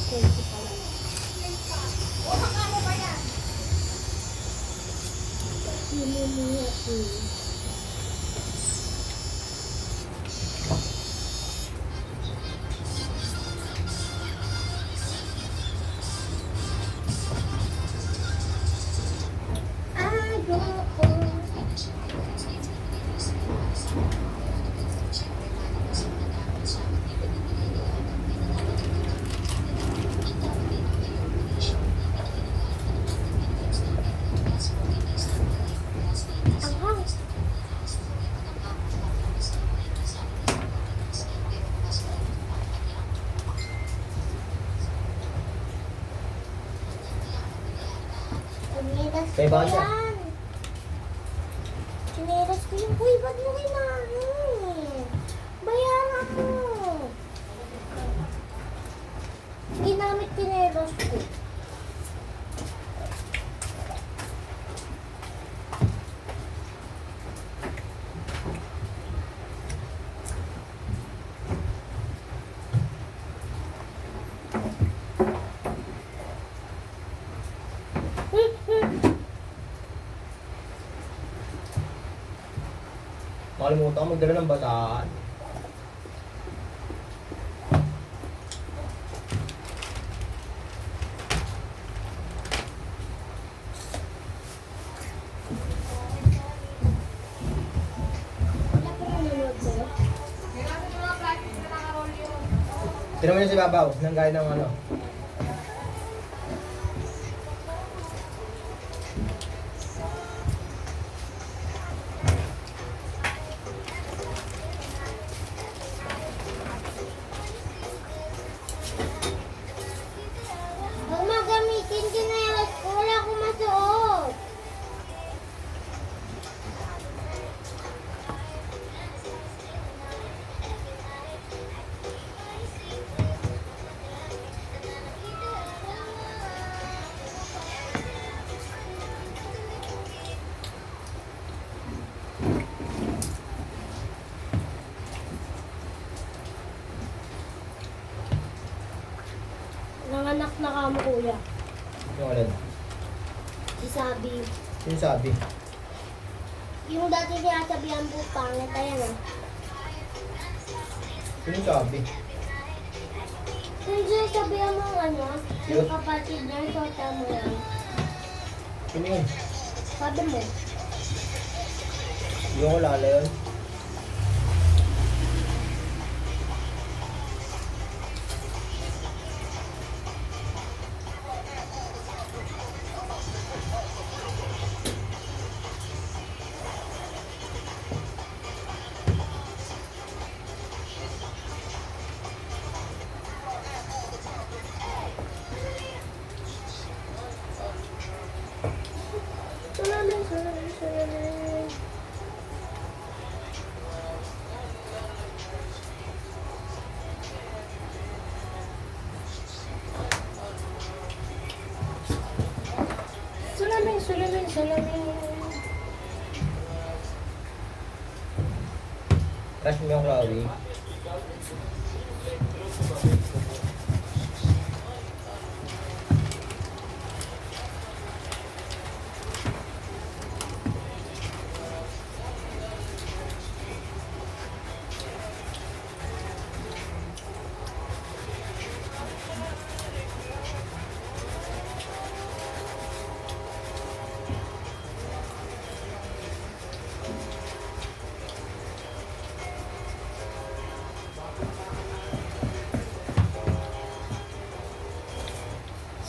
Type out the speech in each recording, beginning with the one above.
20 pa lang. Hinihinga ko. May baka siya. Chineras ko yung, uy, ba't mo kinain? Bayaran mo. Ginamit chineras ko. Makalimutan ko magdala ng bataan. Wala pa nanonood sa'yo? Tinan mo niya si Babaw, nang gaya ng ano. Huwag mo gamitin chineras ko, wala akong masuot. Nanganak na kamo, kuya. Yung alin? Si Sabi. Yung sabi. Yung dati sinasabihan po, pangit, ayan o. Yung sabi. Yung sinasabihan mo ano, Yun. yung kapatid niya, sota mo yan. Yun yun. Sabi mo, Yung ko lala yun. salamin, salamin, salamin. Salamin, salamin, salamin. Crush mo yung Chloe.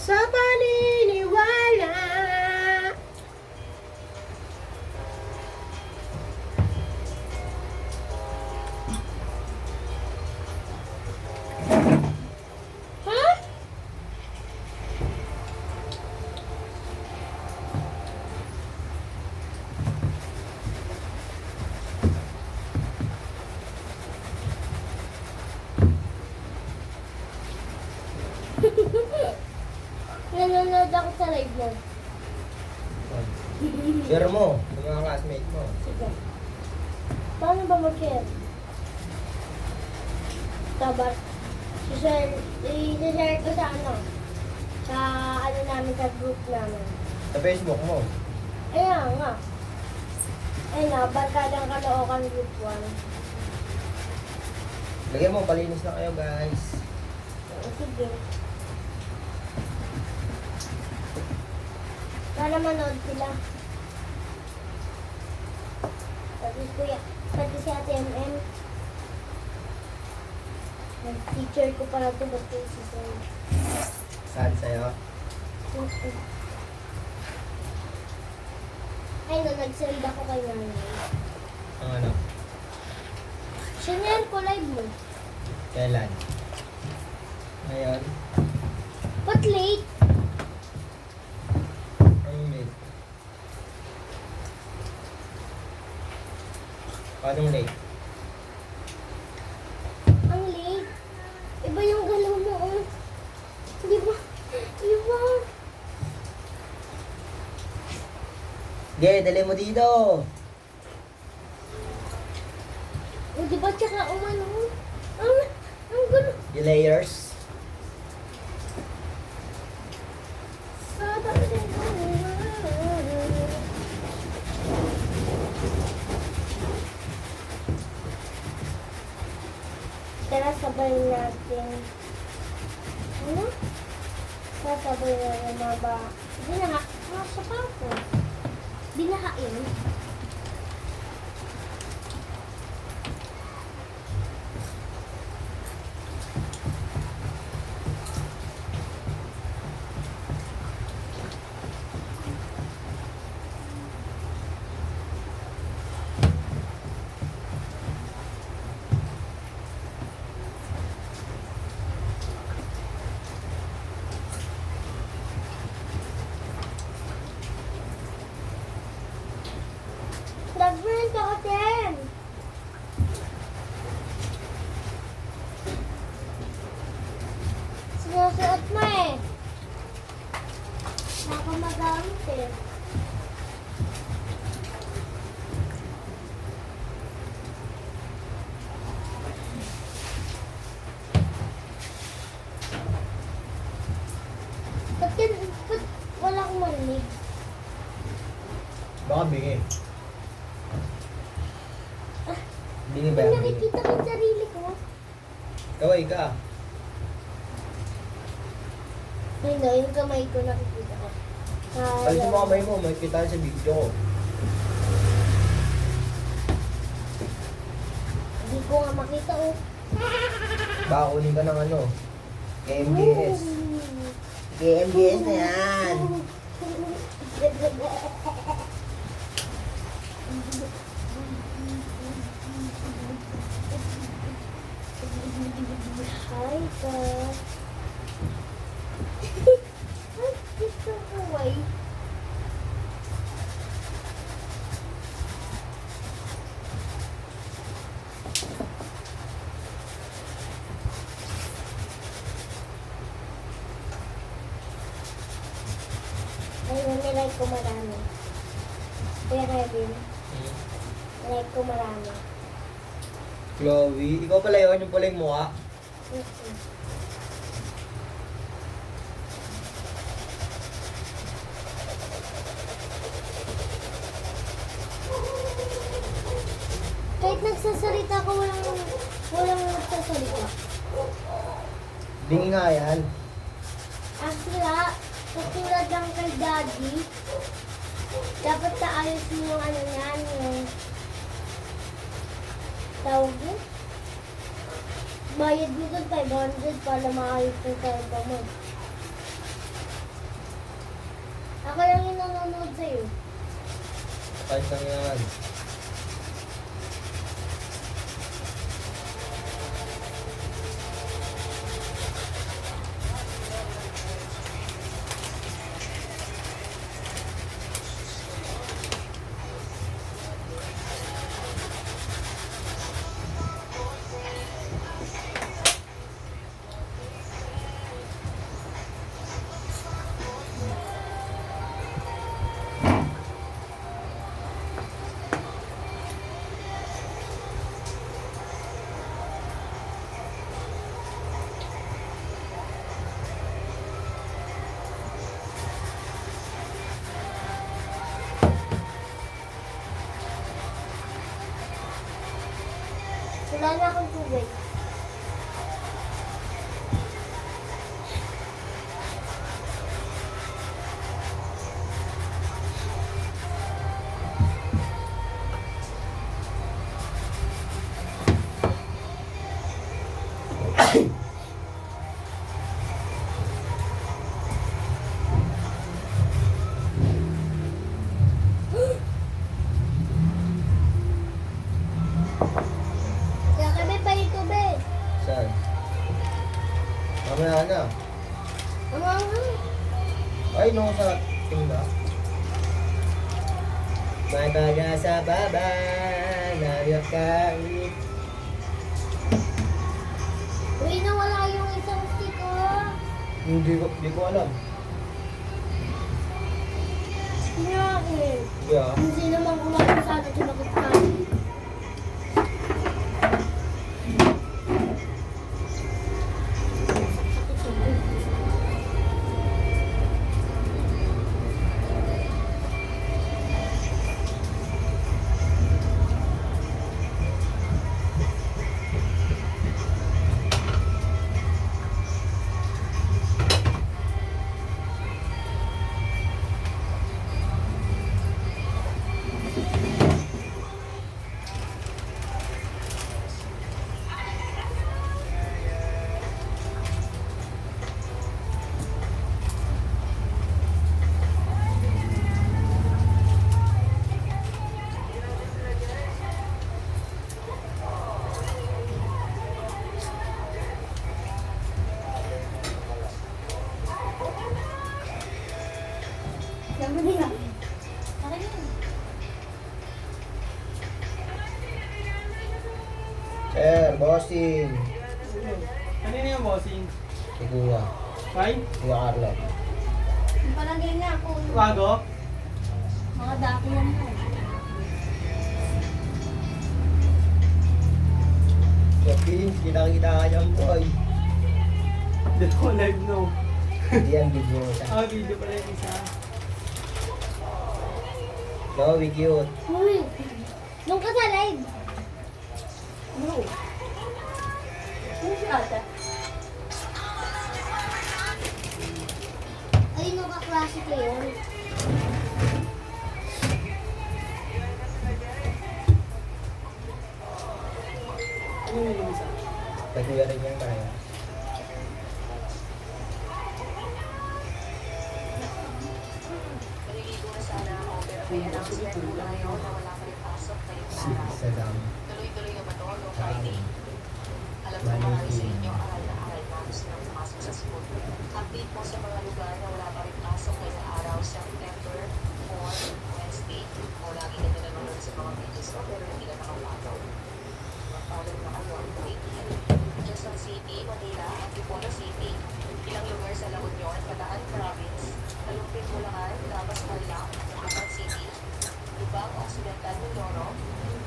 Sa paniniwala. Ha? Nanonood ako sa live mo. Share mo sa mga classmate mo. Sige. Paano ba mag-share? Tabat. I-share ko sa ano. Sa ano namin, sa group namin. Sa Facebook mo. Ayan nga. Ayun na, Barkadang Caloocan Group 1. Lagyan mo, palinis na kayo guys. Sige. Para manood sila. Pati si Ate MM. Teacher ko pala ito, ba't yung si Sam? Saan sa'yo? Ay no, nag-send ako kay nanay. Ang ano? Sinyan ko live mo. Kailan? Ngayon? Ba't late? Anong late? Anong late? Ang late. Iba yung galaw mo, oh. Di ba? Iba. Gay, dali mo dito! O, di ba tsaka umano? Ang gano'n. Yung layers. Tara, sabay natin. Ano? Sasabay na yung mga ba? Binaha. Mga sapatos. Binahain. Nag-burn ka atin. Sinusuot mo eh. Baka magamit eh. Ba't wala akong marinig? Baka bingi. Bingi ba Ay, yan? nakikita ko yung sarili ko. Kaway ka. Ay, no, yung kamay ko nakikita ko. Palisin mo kamay mo, makikita sa video ko. Hindi ko nga makita oh. Baka kunin ka ng ano? KMBS. KMBS na yan. Hi, ka. Ay, gusto ko way. Ayun, nilike ko marami. Kuya Kevin, nilike ko marami. Chloe, ikaw pala yun, yung pala yung mukha. Kahit nagsasalita ko, walang nagsasalita. Bingi nga yan. Actually, katulad lang kay Daddy, dapat naayos mo yung ano niyan, yung tawag yun. Bayad mo doon 500 para maayos yung karga mo. Ako lang yung nanonood sa'yo. Kahit lang yan. Wala na akong tubig. Kaya kami pa yung tubig. Saan? Mamaya na. Ang Ay, nung sa timba. May baga sa baba, nayak kahit. Uy, nawala yung isang stick ko. Hindi ko alam. Pinakit. Yeah. Hindi naman kumain sa atin sumagot tayo. Naman nila. Akin yun. Sir, bossing. Kanina yung bossing? Si Kuya. Fine? Kuya Carlo. Yung palagay nga ako. Bago? Mga dako yan mo. Kapins, kita-kita ka dyan, boy. Hindi ko live no. Hindi yan, video mo siya. Ah, video pala yung isa. Chloe, cute. Uy! Nung ka sa live. Bro. Ano si ate? Ay, nung kaklase ko yun. Ano yung isa? Kuya rin yan tayo. Sa dami. Tuloy-tuloy naman to, no Friday. Alam ko marami sa inyo aral na aral na gusto nang pumasok sa school. Update po sa mga lugar na wala pa rin pasok ngayong araw, September 4, Wednesday. O lagi na nanonood sa mga videos ko pero hindi na nakapagaw. Mag-follow na kayo ang update. Quezon City, Manila at Ipona City. Ilang lugar sa La Union, Bataan Province, Talumpit, Bulacan, Labas, Tarlac, Quezon City, Lubang, Occidental, Mindoro,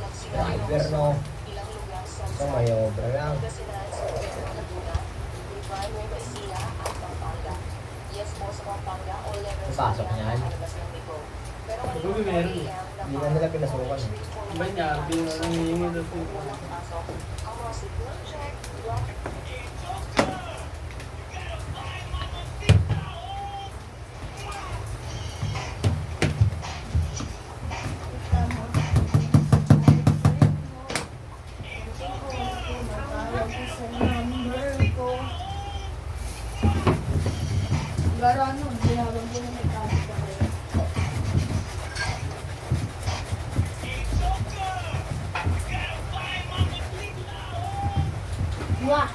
Lagsigan, Driver, no? ilang lugar sa So, may obra lang. Pangasinan, sa Gobyerno, Laguna, Rizal, Nueva Ecija, at Pampanga. Yes po sa Pampanga, all levels Pasok niyan? Alabas ng Bigo. Pero kanina Siguro meron. 4 AM, Hindi na nila pinasukan. Iba niya, nangihingi daw po. walang pasok. Ang mga signal check, block, Pero ano, ginawag ko na nagkakit ako. Wah!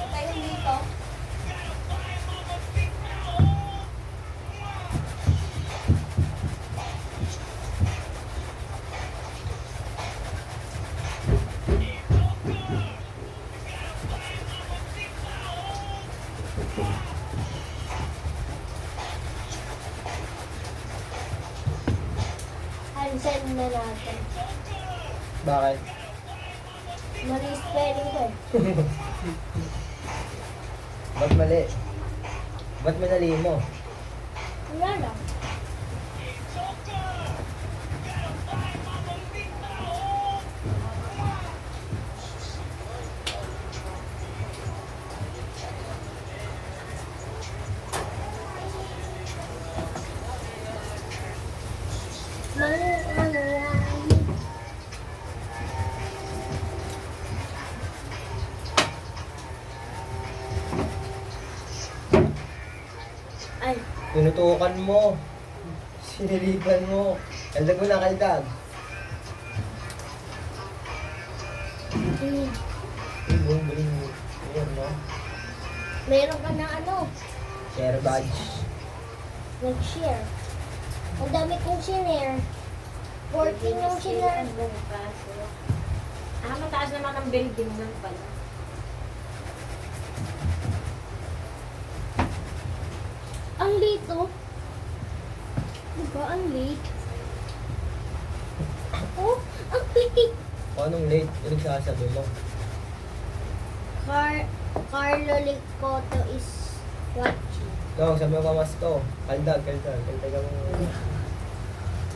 Tayo dito. Unsend na natin. Bakit? Mali spelling ko. Ba't mali? Ba't minali mo? Wala lang. Tinutukan mo. Sinilipan mo. Kaldag mo na, kaldag. Hmm. Bling. Ayan, no? Meron ka na Share badge. nag-share. Ang dami kong shinare. 14 yung shinare. Mataas naman ang building nun pala. Ang late, oh. Diba, ang late? Oh, ang late. Anong late? Ano sasabi mo? Carlo Licoto is watching. No, sabi mo pa mas to. Kaldag mo.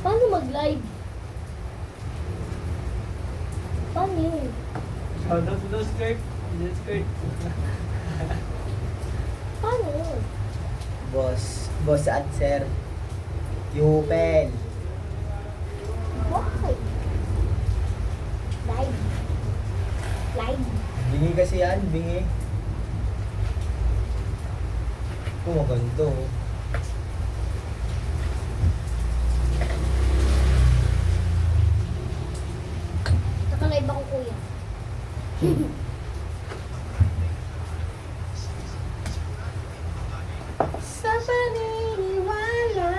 Paano mag-live? Paano yun? Shoutout to those skirt. This skirt. Paano yun? Boss answer. Yupel. Why? Live. Live. Bingi kasi yan, bingi. Kumaganto. Nakalive ako, kuya. Sa paniniwala.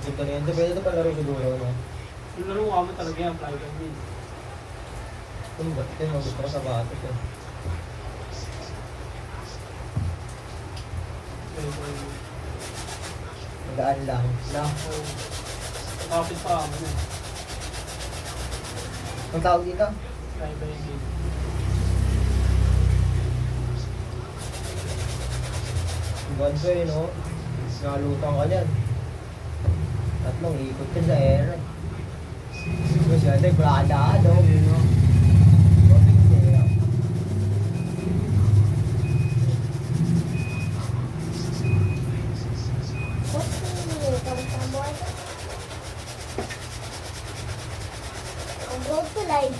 Dito na yan. Pwede ito palaro siguro, no? Yung laro ka mo talaga yan, fly ka din. Kung ba't ito, gusto ko sa batos eh. Magaan lang. Na, Kapit pa ako na. ang tawag dito? Fly by game. Ang ganso eh, no? Nakalutang ka dyan. Tatlong ikot ka sa air. Mas ganda, brada, no? Ang go to live.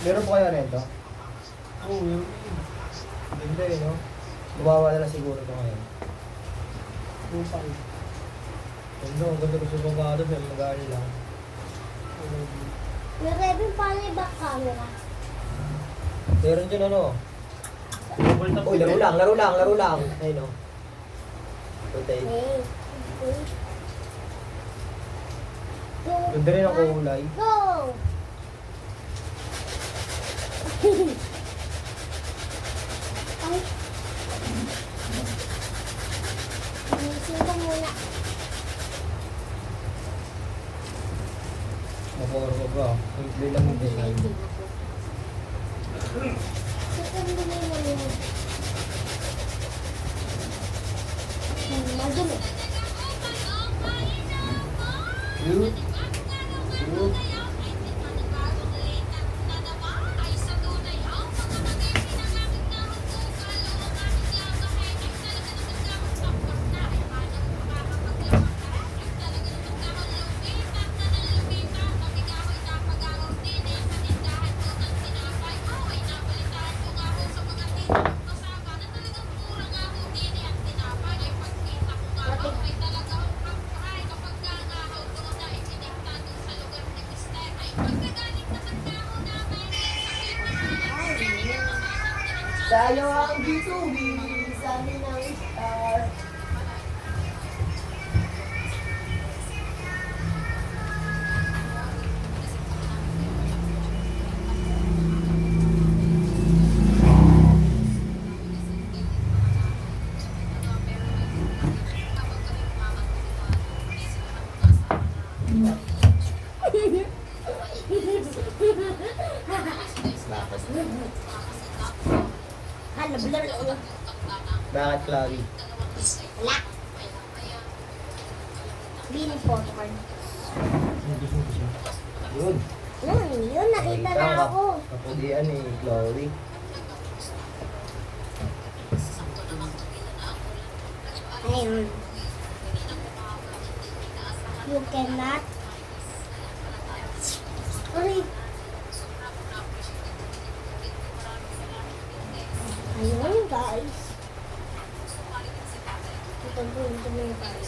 Meron po kayo rento? Oo, yun. Ganda eh, no? Mawawala na siguro ito ngayon. 2-5. Ganda, ang ganda ko sa babatos eh, magaan lang. May Revin, paano yung back camera? Meron dyan ano? Double tap. Uy, laro lang. Ayun no? Putay. Hey. Go. Ganda rin ang kulay. Go! Ay. Ayusin ko muna. Maporo ko ba? Simple lang yung design. Saan bilhin mo yun? Madumi. Cute. Tayo ang B2B sa amin ng star. Bakit, Chloe? Wala. Bini popcorn. Yun. Yun, nakita na ako. Kapugian ni Chloe. Ayun. You cannot. Ay. Ayun, guys. Ito po, ito na yung guys.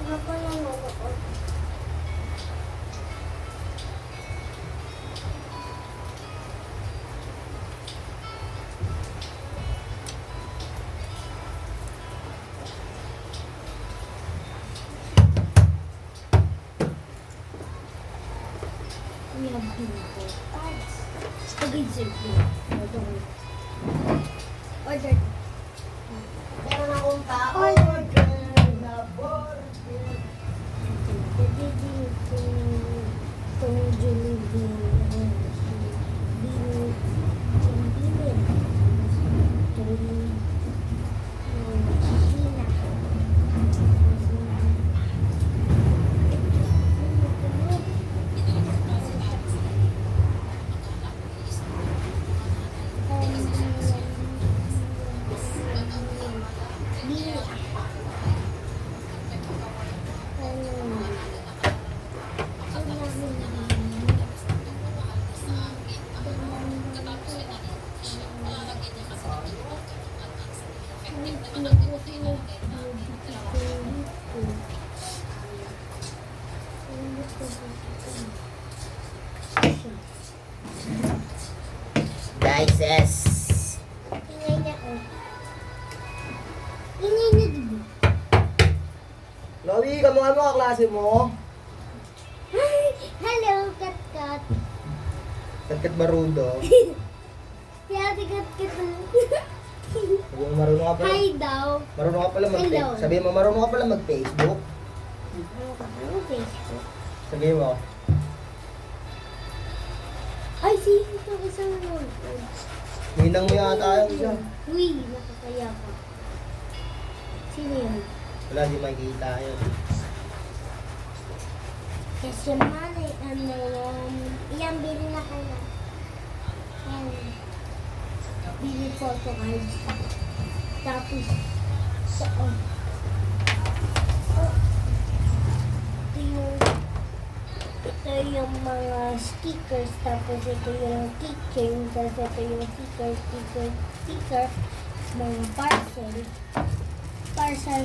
Ano pa lang ako? We have bingo cards. Spaghetti simple. Order. Meron akong tao. Order. Dices. Ingay na ko. Ingay na diba? Chloe, kamukha mo kaklase mo. Hi! Hello, Kat-Kat. Katkat barudo. Kaya si Kat-Kat. Sabi mo marunong ka pala. Hi daw. Marunong ka pala Hello. mag-Facebook. Sabi mo marunong ka pala mag-Facebook. Ano ka ba yung Facebook? Sabi mo. Ay, sino ito isang nanonood? Ninang mo yata yung isa. Uy, nakakaya ka. Sino yun? Wala, di makikita yun. Kasi mali, iyan, bili na kayo. Yan. Bili photo cards. Tapos, oh. Ito yung mga stickers, tapos ito yung keychain, tapos ito yung sticker, mga parcel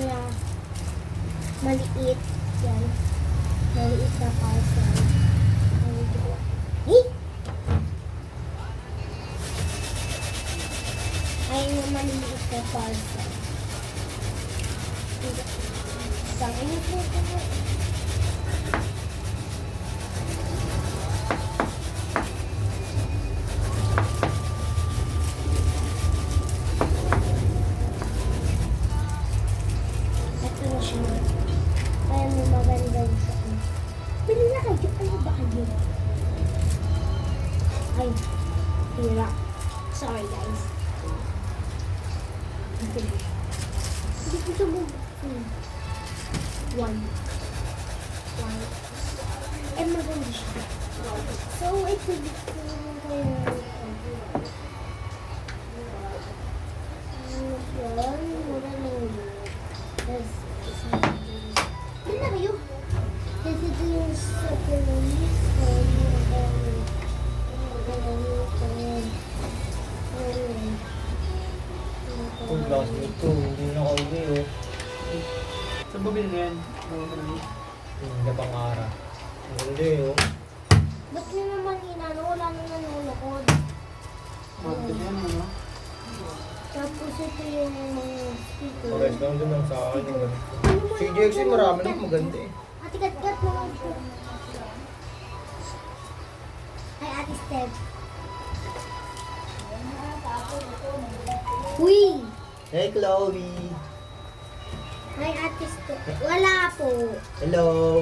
na maliit, yan, maliit na parcel. Hey! Ayun yung maliit na parcel. Saan yung photo mo? Ito na siya. Ayan mo maganda yung siya. Bili na kayo. Ano ba kayo? Ay. Hira. Sorry guys. Hindi ko siya One. Eh maganda siya. So, ito dito naman kayo. Yan. Mura lang yun. Tapos, hindi na kayo. Kasi ito yung sa Pilipinas. Kung classmate ko, hindi na kauwi oh. Saan ba binili yan? Hindi pang ara. Hindi oh. Ba't nyo naman inano? Wala nang nanonood. Market yan, ano? Tapos ito yung mga speaker. Pares lang din lang sa akin. Ano mo Si JXC marami na maganda eh. Ate Kat-Kat naman po. Ate Steph. Uy! Hey, Chloe. Hi, Ate Steph. Wala po. Hello.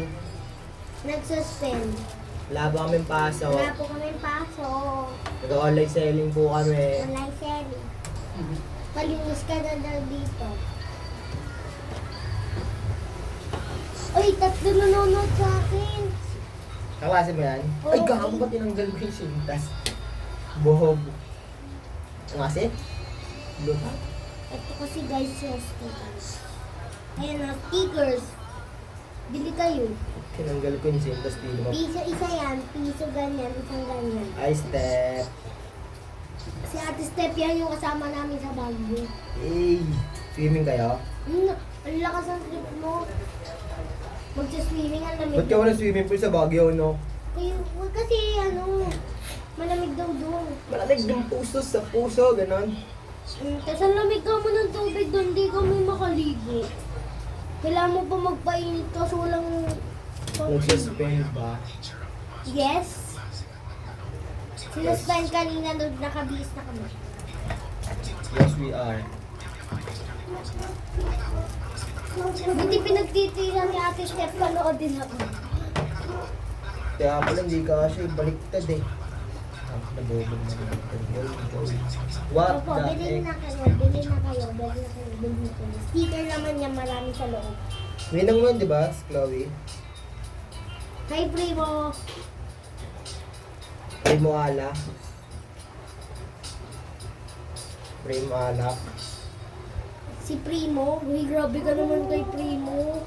Nagsuspend. Wala ba kaming pasok? Wala po kami pasok. Nag-online selling po kami. Online selling. Palinis ka na daw dito. Uy, 3 nanonood sa akin. Kaklase mo yan? Oo. Ay, gago ba tinanggal ko yung sintas? Bohog. Ang kasi? Luta? Ito kasi guys yung stickers. Ayan na, stickers. Bili kayo. Tinanggal ko yung sintas. Di mo. Piso isa yan, piso ganyan, isang ganyan. Ay, step. Si Ate Steph yan yung kasama namin sa Baguio. Hey, swimming kayo? Ang lakas ng trip mo. Magsa-swimming ang lamig. Ba't ka walang swimming pool sa Baguio, no? Kasi malamig daw doon. Malamig ng puso sa puso, ganon. Tapos ang lamig ka mo ng tubig doon, di ka may makaligo. Kailangan mo pa magpainit kasi walang... Nagsuspend ba? Yes. Sinuspend kanina doon, nakabihis na kami. Yes, we are. Hindi pinagtitira ni Ate Steph, panood din ako. Kaya pala hindi ka kasi baliktad eh. Ah, nabubog na naman. What Opo, the bilhin heck? na kayo, bilhin na kayo. Sticker naman niya, marami sa loob. Ninang mo yun, di ba, Chloe? Hi, Primo. Primo Ala. Primo Ala. Si Primo. Uy, grabe ka naman kay Primo.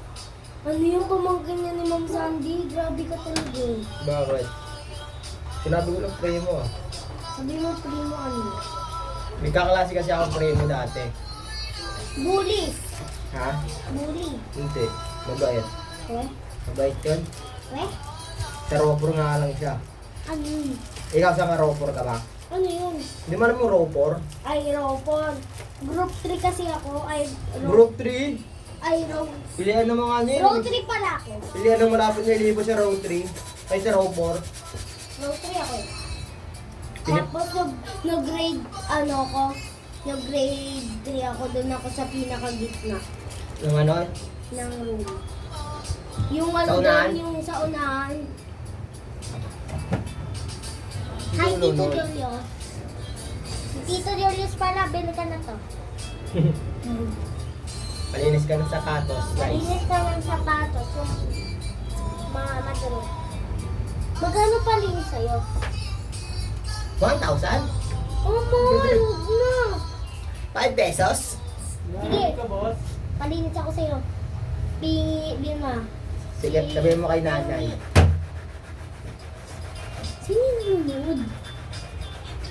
Ano yung pamangkin niya ni Ma'am Sandy? Grabe ka talaga. Bakit? Sinabi ko lang Primo ah. Sabi mo, Primo, ano? May kaklase kasi ako Primo dati. Bully. Ha? Bully. Hindi. Mabait. Eh? Mabait yun. Eh? Sa ropor nga lang siya. Ano yun? Ikaw sa ropor ka ba? Ano yun? Hindi mo alam yung ropor? Ay, Ropon. Group 3 kasi ako. Ay, Group 3? Ay, Row. Pilihan ng mga ano yun. Row 3 pala ako. Pilihan ng malapit na libo sa row 3. Ay sa ropor. Row 3 ako. Pinip- Tapos nag-grade, ano ko, nag-grade 3 ako. Doon ako sa pinaka-gitna Yung ano? ng room. Yung ano Sa unahan? doon, yung sa unahan. Hindi Hi, ko Tito nanonood. Julius. Si Tito Julius pala, bili ka na to. Malinis ka ng sapatos. Nice. Malinis ka ng sapatos. Yung mga maduro. Magkano palinis sa'yo? 1,000? Oh, mahal! Huwag na! 5 pesos? Sige. Ka, boss? Palinis ako sa'yo. Bima. Sige, sabihin mo kay nanay. Sino yung nanonood?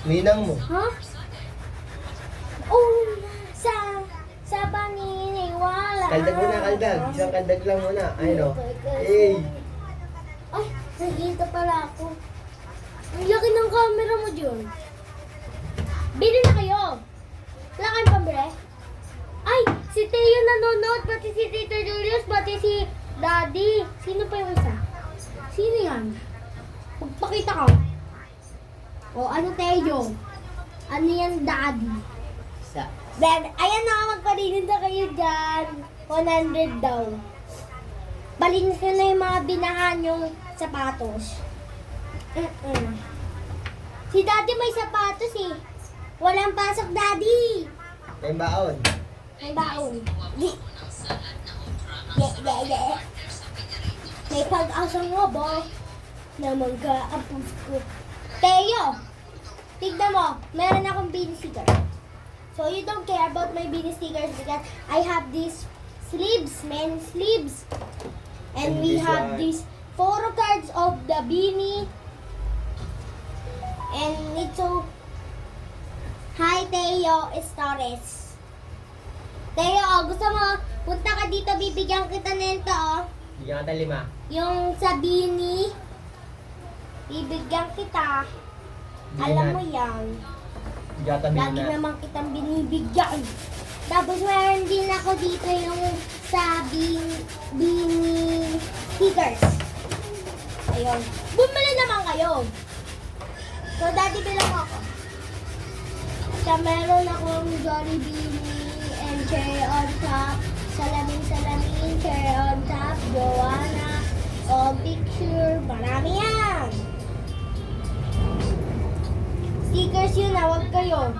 Ninang mo. Ha? Oh, sa paniniwala. Kaldag muna, kaldag. Isang kaldag lang muna. Ay, no. Hey! Ay, nagkita pala ako. Ang laki ng camera mo, Jun. Bili na kayo. Wala kayong pambili? Ay, si Teo nanonood, pati si Tito Julius, pati si Daddy. Sino pa yung isa? Sino yan? Magpakita ka. O, ano Teo? Ano yan, Daddy? Sa. Then, ayan na, magpalinis na kayo dyan. 100 daw. Balinis ko na yung mga binahan yung sapatos. Si Daddy may sapatos eh. Walang pasok, Daddy. May baon. May baon. Di. May pag-asa nga ba? Naman ka ang puso ko. Teo! Tignan mo, meron akong beanie sticker. So you don't care about my beanie stickers because I have these sleeves, many sleeves. And And we this have one. these photo cards of the beanie. And it's so... Hi, Teo Estores. Teo, gusto mo, punta ka dito, bibigyan kita nito, oh. Bigyan ka 5. Yung sa beanie, bibigyan kita. Alam mo yan. Bigyan ka Lagi naman kitang binibigyan. Tapos meron din ako dito yung sa beanie stickers. Ayun. Bumili naman kayo. Daddy, bilang ako. Sa meron akong Jollibee and cherry on top. Salamin, cherry on top. Joanna. Picture. Marami yan. Stickers yun, huwag kayo.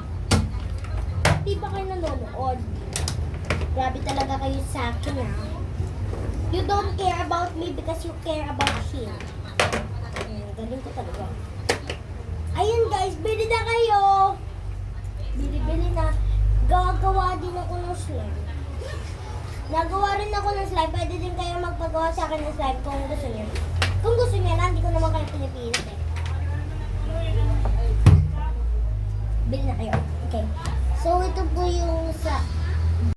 Di ba kayo nanonood? Grabe talaga kayo sa akin, ha? You don't care about me because you care about him. Galing ko talaga. Ayun guys, bili na kayo. Bili na. Gagawa din ako ng slime. Nagawa rin ako ng slime. Pwede din kayo magpagawa sa akin ng slime kung gusto niyo. Kung gusto niyo na, hindi ko naman kayo pinipilit eh. Bili na kayo. Okay. So, ito po yung sa